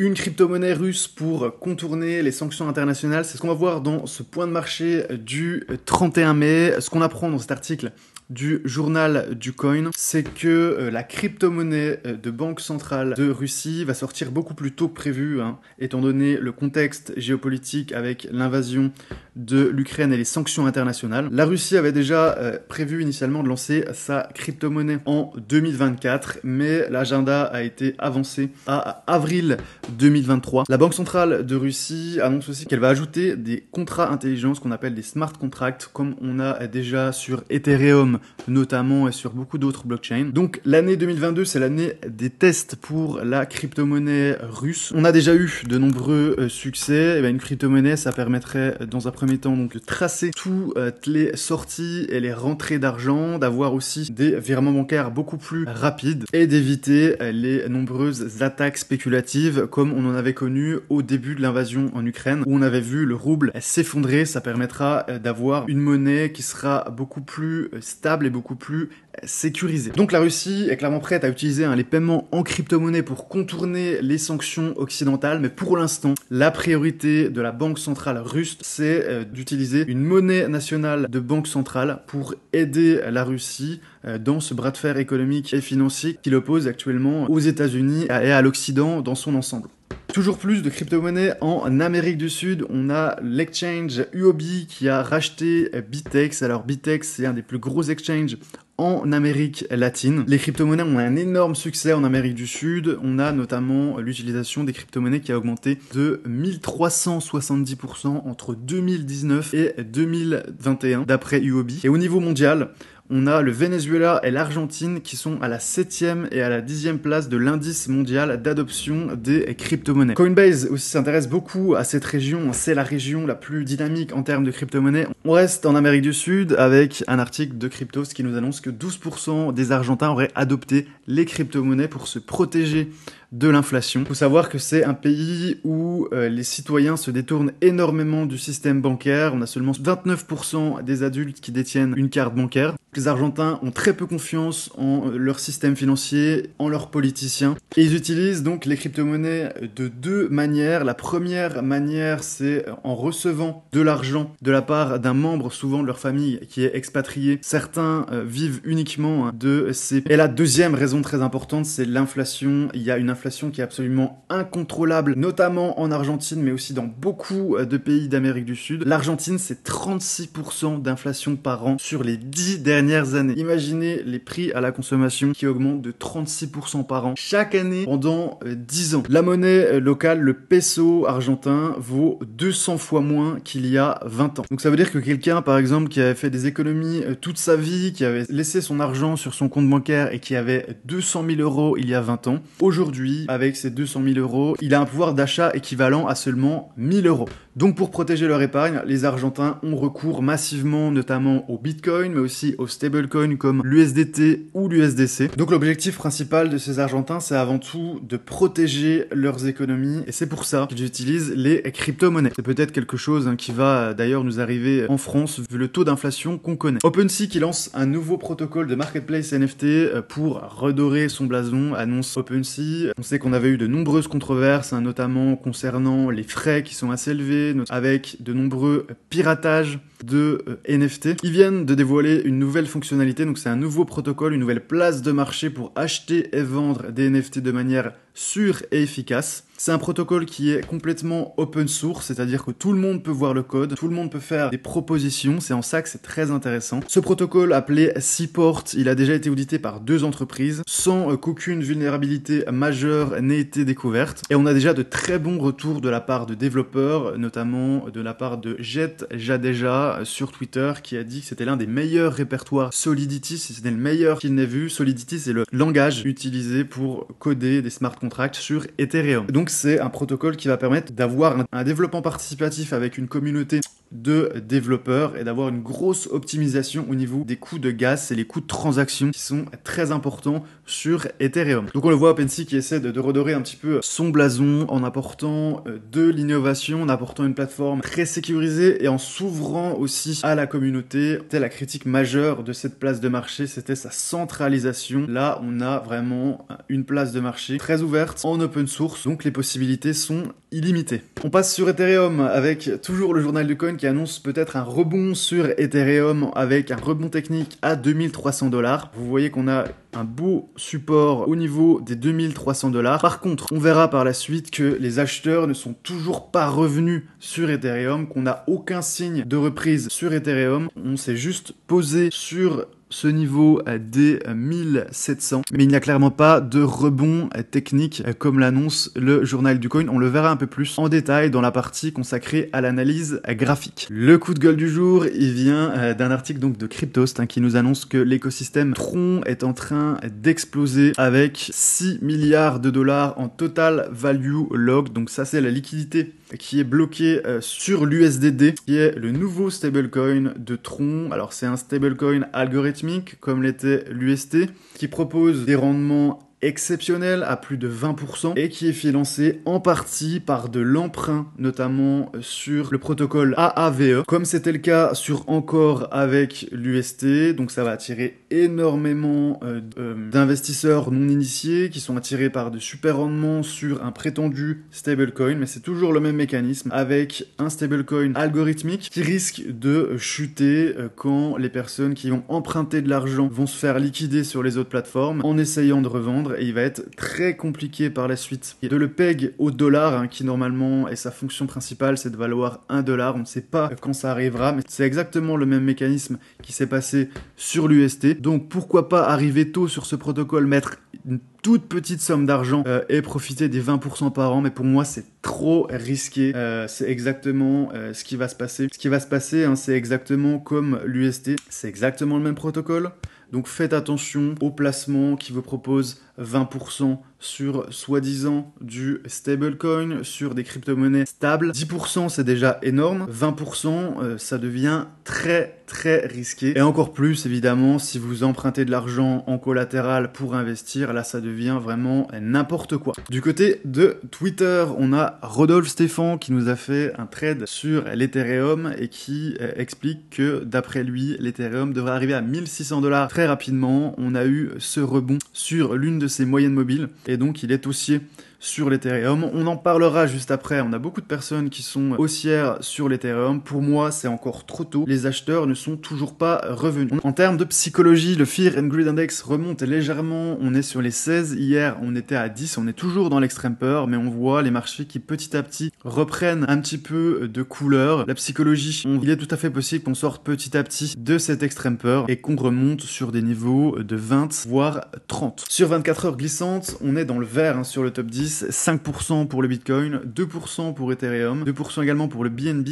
une crypto-monnaie russe pour contourner les sanctions internationales. C'est ce qu'on va voir dans ce point de marché du 31 mai. Ce qu'on apprend dans cet article du journal du coin, c'est que la crypto-monnaie de banque centrale de Russie va sortir beaucoup plus tôt que prévu, étant donné le contexte géopolitique avec l'invasion de l'Ukraine et les sanctions internationales. La Russie avait déjà prévu initialement de lancer sa crypto-monnaie en 2024, mais l'agenda a été avancé à avril 2023. La Banque centrale de Russie annonce aussi qu'elle va ajouter des contrats intelligents, ce qu'on appelle des smart contracts, comme on a déjà sur Ethereum notamment et sur beaucoup d'autres blockchains. Donc l'année 2022, c'est l'année des tests pour la crypto-monnaie russe. On a déjà eu de nombreux succès. Et bien, une crypto-monnaie, ça permettrait dans un premier temps donc de tracer toutes les sorties et les rentrées d'argent, d'avoir aussi des virements bancaires beaucoup plus rapides et d'éviter les nombreuses attaques spéculatives comme on en avait connu au début de l'invasion en Ukraine où on avait vu le rouble s'effondrer. Ça permettra d'avoir une monnaie qui sera beaucoup plus stable et beaucoup plus sécurisée. Donc la Russie est clairement prête à utiliser les paiements en crypto-monnaie pour contourner les sanctions occidentales, mais pour l'instant, la priorité de la banque centrale russe, c'est d'utiliser une monnaie nationale de banque centrale pour aider la Russie dans ce bras de fer économique et financier qui l'oppose actuellement aux États-Unis et à l'Occident dans son ensemble. Toujours plus de crypto-monnaies en Amérique du Sud. On a l'exchange Huobi qui a racheté Bitex. Alors Bitex, c'est un des plus gros exchanges en Amérique latine. Les crypto-monnaies ont un énorme succès en Amérique du Sud. On a notamment l'utilisation des crypto-monnaies qui a augmenté de 1370% entre 2019 et 2021 d'après Huobi. Et au niveau mondial, on a le Venezuela et l'Argentine qui sont à la 7e et à la 10e place de l'indice mondial d'adoption des crypto-monnaies. Coinbase aussi s'intéresse beaucoup à cette région, c'est la région la plus dynamique en termes de crypto-monnaies. On reste en Amérique du Sud avec un article de Cryptos qui nous annonce que 12% des Argentins auraient adopté les crypto-monnaies pour se protéger de l'inflation. Il faut savoir que c'est un pays où les citoyens se détournent énormément du système bancaire. On a seulement 29% des adultes qui détiennent une carte bancaire. Les Argentins ont très peu confiance en leur système financier, en leurs politiciens. Et ils utilisent donc les crypto-monnaies de deux manières. La première manière, c'est en recevant de l'argent de la part d'un membre, souvent de leur famille, qui est expatrié. Certains vivent uniquement de ces... Et la deuxième raison très importante, c'est l'inflation. Il y a une inflation qui est absolument incontrôlable, notamment en Argentine, mais aussi dans beaucoup de pays d'Amérique du Sud. L'Argentine, c'est 36% d'inflation par an sur les 10 dernières années. Imaginez les prix à la consommation qui augmentent de 36% par an chaque année pendant 10 ans. La monnaie locale, le peso argentin, vaut 200 fois moins qu'il y a 20 ans. Donc ça veut dire que quelqu'un, par exemple, qui avait fait des économies toute sa vie, qui avait laissé son argent sur son compte bancaire et qui avait 200 000 euros il y a 20 ans, aujourd'hui, avec ces 200 000 euros, il a un pouvoir d'achat équivalent à seulement 1000 euros. Donc pour protéger leur épargne, les Argentins ont recours massivement notamment au Bitcoin, mais aussi aux stablecoins comme l'USDT ou l'USDC. Donc l'objectif principal de ces Argentins, c'est avant tout de protéger leurs économies, et c'est pour ça qu'ils utilisent les crypto-monnaies. C'est peut-être quelque chose qui va d'ailleurs nous arriver en France, vu le taux d'inflation qu'on connaît. OpenSea qui lance un nouveau protocole de marketplace NFT pour redorer son blason, annonce OpenSea. On sait qu'on avait eu de nombreuses controverses, notamment concernant les frais qui sont assez élevés, avec de nombreux piratages de NFT. Ils viennent de dévoiler une nouvelle fonctionnalité, donc c'est un nouveau protocole, une nouvelle place de marché pour acheter et vendre des NFT de manière sûre et efficace. C'est un protocole qui est complètement open source, c'est-à-dire que tout le monde peut voir le code, tout le monde peut faire des propositions, c'est en ça que c'est très intéressant. Ce protocole appelé Seaport, il a déjà été audité par 2 entreprises, sans qu'aucune vulnérabilité majeure n'ait été découverte. Et on a déjà de très bons retours de la part de développeurs, notamment de la part de Jet Jadeja sur Twitter, qui a dit que c'était l'un des meilleurs répertoires Solidity, c'était le meilleur qu'il n'ait vu. Solidity, c'est le langage utilisé pour coder des smart contracts sur Ethereum. Donc c'est un protocole qui va permettre d'avoir un développement participatif avec une communauté de développeurs et d'avoir une grosse optimisation au niveau des coûts de gaz et les coûts de transaction qui sont très importants sur Ethereum. Donc on le voit, OpenSea qui essaie de redorer un petit peu son blason en apportant de l'innovation, en apportant une plateforme très sécurisée et en s'ouvrant aussi à la communauté. C'était la critique majeure de cette place de marché, c'était sa centralisation. Là, on a vraiment une place de marché très ouverte en open source, donc les possibilités sont illimitées. On passe sur Ethereum avec toujours le journal du coin qui annonce peut-être un rebond sur Ethereum avec un rebond technique à 2300 $. Vous voyez qu'on a un beau support au niveau des 2300 $. Par contre, on verra par la suite que les acheteurs ne sont toujours pas revenus sur Ethereum, qu'on n'a aucun signe de reprise sur Ethereum. On s'est juste posé sur ce niveau des 1700, mais il n'y a clairement pas de rebond technique comme l'annonce le journal du coin. On le verra un peu plus en détail dans la partie consacrée à l'analyse graphique. Le coup de gueule du jour, il vient d'un article donc de Cryptost qui nous annonce que l'écosystème Tron est en train d'exploser avec 6 milliards de dollars en total value locked. Donc ça, c'est la liquidité qui est bloquée sur l'USDD, qui est le nouveau stablecoin de Tron. Alors c'est un stablecoin algorithmique comme l'était l'UST, qui propose des rendements exceptionnel à plus de 20% et qui est financé en partie par de l'emprunt, notamment sur le protocole AAVE, comme c'était le cas sur Encore avec l'UST. Donc ça va attirer énormément d'investisseurs non initiés qui sont attirés par de super rendements sur un prétendu stablecoin, mais c'est toujours le même mécanisme avec un stablecoin algorithmique qui risque de chuter quand les personnes qui ont emprunté de l'argent vont se faire liquider sur les autres plateformes en essayant de revendre. Et il va être très compliqué par la suite de le peg au dollar, qui normalement est sa fonction principale, c'est de valoir 1 $. On ne sait pas quand ça arrivera, mais c'est exactement le même mécanisme qui s'est passé sur l'UST. Donc pourquoi pas arriver tôt sur ce protocole, mettre une toute petite somme d'argent et profiter des 20% par an, mais pour moi c'est trop risqué. C'est exactement ce qui va se passer. Ce qui va se passer, c'est exactement comme l'UST, c'est exactement le même protocole. Donc faites attention aux placements qui vous proposent 20% sur soi-disant du stablecoin, sur des crypto-monnaies stables. 10% c'est déjà énorme, 20% ça devient très risqué. Et encore plus évidemment si vous empruntez de l'argent en collatéral pour investir, là ça devient vraiment n'importe quoi. Du côté de Twitter, on a Rodolphe Stéphan qui nous a fait un trade sur l'Ethereum et qui explique que d'après lui, l'Ethereum devrait arriver à 1600 $ très rapidement. On a eu ce rebond sur l'une de ses moyennes mobiles et donc il est haussier sur l'Ethereum. On en parlera juste après. On a beaucoup de personnes qui sont haussières sur l'Ethereum. Pour moi, c'est encore trop tôt. Les acheteurs ne sont toujours pas revenus. En termes de psychologie, le Fear and Greed Index remonte légèrement. On est sur les 16. Hier, on était à 10. On est toujours dans l'extrême peur, mais on voit les marchés qui petit à petit reprennent un petit peu de couleur. La psychologie, il est tout à fait possible qu'on sorte petit à petit de cette extrême peur et qu'on remonte sur des niveaux de 20 voire 30. Sur 24 heures glissantes, on est dans le vert sur le top 10. 5% pour le Bitcoin, 2% pour Ethereum, 2% également pour le BNB.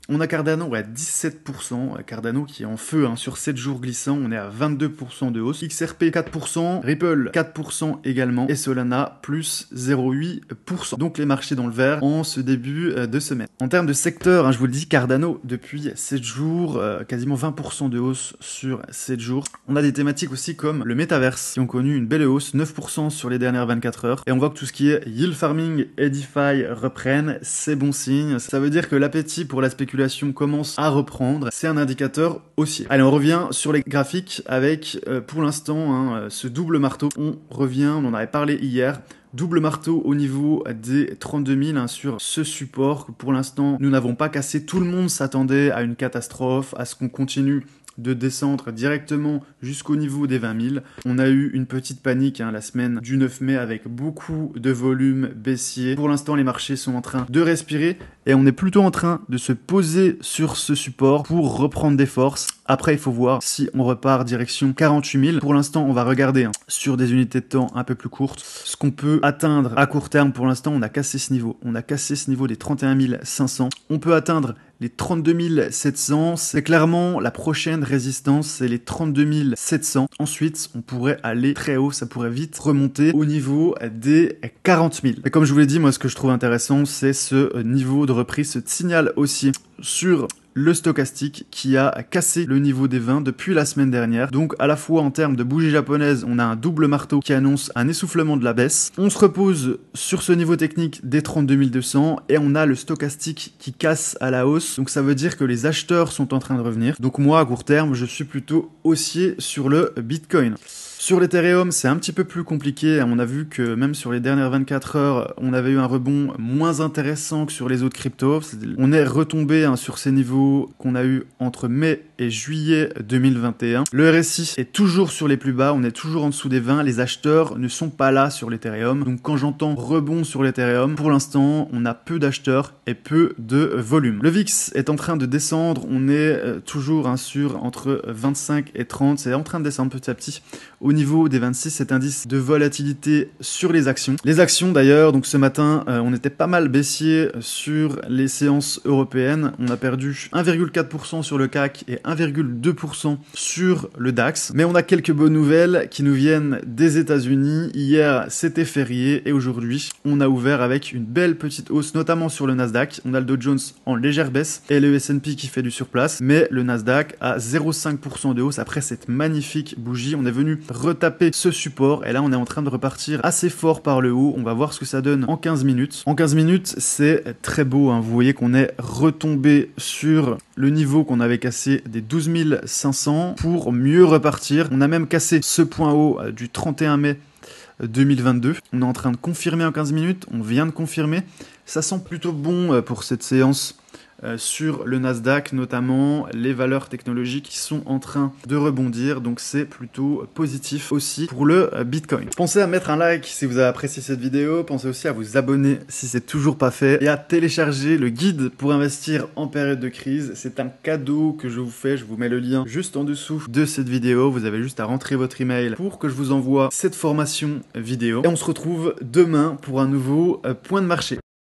On a Cardano à 17%, Cardano qui est en feu sur 7 jours glissants, on est à 22% de hausse, XRP 4%, Ripple 4% également, et Solana plus 0,8%. Donc les marchés dans le vert en ce début de semaine. En termes de secteur, je vous le dis, Cardano depuis 7 jours, quasiment 20% de hausse sur 7 jours. On a des thématiques aussi comme le Metaverse qui ont connu une belle hausse, 9% sur les dernières 24 heures. Et on voit que tout ce qui est yield farming et DeFi reprennent, c'est bon signe. Ça veut dire que l'appétit pour la spéculation commence à reprendre, c'est un indicateur haussier. Allez, on revient sur les graphiques avec pour l'instant ce double marteau. On revient, on en avait parlé hier. Double marteau au niveau des 32 000 sur ce support que pour l'instant nous n'avons pas cassé. Tout le monde s'attendait à une catastrophe, à ce qu'on continue de descendre directement jusqu'au niveau des 20 000. On a eu une petite panique la semaine du 9 mai avec beaucoup de volume baissier. Pour l'instant, les marchés sont en train de respirer et on est plutôt en train de se poser sur ce support pour reprendre des forces. Après, il faut voir si on repart direction 48 000. Pour l'instant, on va regarder sur des unités de temps un peu plus courtes. Ce qu'on peut atteindre à court terme, pour l'instant, on a cassé ce niveau. On a cassé ce niveau des 31 500. On peut atteindre les 32 700, c'est clairement la prochaine résistance, c'est les 32 700. Ensuite, on pourrait aller très haut, ça pourrait vite remonter au niveau des 40 000. Et comme je vous l'ai dit, moi, ce que je trouve intéressant, c'est ce niveau de reprise, ce signal haussier sur le stochastique qui a cassé le niveau des 20 depuis la semaine dernière. Donc à la fois en termes de bougie japonaise, on a un double marteau qui annonce un essoufflement de la baisse. On se repose sur ce niveau technique des 32 200 et on a le stochastique qui casse à la hausse. Donc ça veut dire que les acheteurs sont en train de revenir. Donc moi à court terme, je suis plutôt haussier sur le Bitcoin. Sur l'Ethereum, c'est un petit peu plus compliqué. On a vu que même sur les dernières 24 heures, on avait eu un rebond moins intéressant que sur les autres cryptos. On est retombé sur ces niveaux qu'on a eu entre mai et juillet 2021. Le RSI est toujours sur les plus bas, on est toujours en dessous des 20. Les acheteurs ne sont pas là sur l'Ethereum. Donc quand j'entends rebond sur l'Ethereum, pour l'instant, on a peu d'acheteurs et peu de volume. Le VIX est en train de descendre. On est toujours sur entre 25 et 30. C'est en train de descendre petit à petit au niveau des 26, cet indice de volatilité sur les actions. Les actions d'ailleurs, donc ce matin, on était pas mal baissier sur les séances européennes. On a perdu 1,4% sur le CAC et 1,2% sur le DAX. Mais on a quelques bonnes nouvelles qui nous viennent des États-Unis. Hier, c'était férié et aujourd'hui, on a ouvert avec une belle petite hausse, notamment sur le Nasdaq. On a le Dow Jones en légère baisse et le S&P qui fait du surplace. Mais le Nasdaq a 0,5% de hausse après cette magnifique bougie. On est venu retaper ce support et là on est en train de repartir assez fort par le haut. On va voir ce que ça donne en 15 minutes. En 15 minutes, c'est très beau, hein. Vous voyez qu'on est retombé sur le niveau qu'on avait cassé des 12 500 pour mieux repartir. On a même cassé ce point haut du 31 mai 2022. On est en train de confirmer en 15 minutes. On vient de confirmer. Ça sent plutôt bon pour cette séance. Sur le Nasdaq, notamment les valeurs technologiques qui sont en train de rebondir, donc c'est plutôt positif aussi pour le Bitcoin. Pensez à mettre un like si vous avez apprécié cette vidéo, pensez aussi à vous abonner si c'est toujours pas fait et à télécharger le guide pour investir en période de crise. C'est un cadeau que je vous fais, je vous mets le lien juste en dessous de cette vidéo, vous avez juste à rentrer votre email pour que je vous envoie cette formation vidéo et on se retrouve demain pour un nouveau point de marché.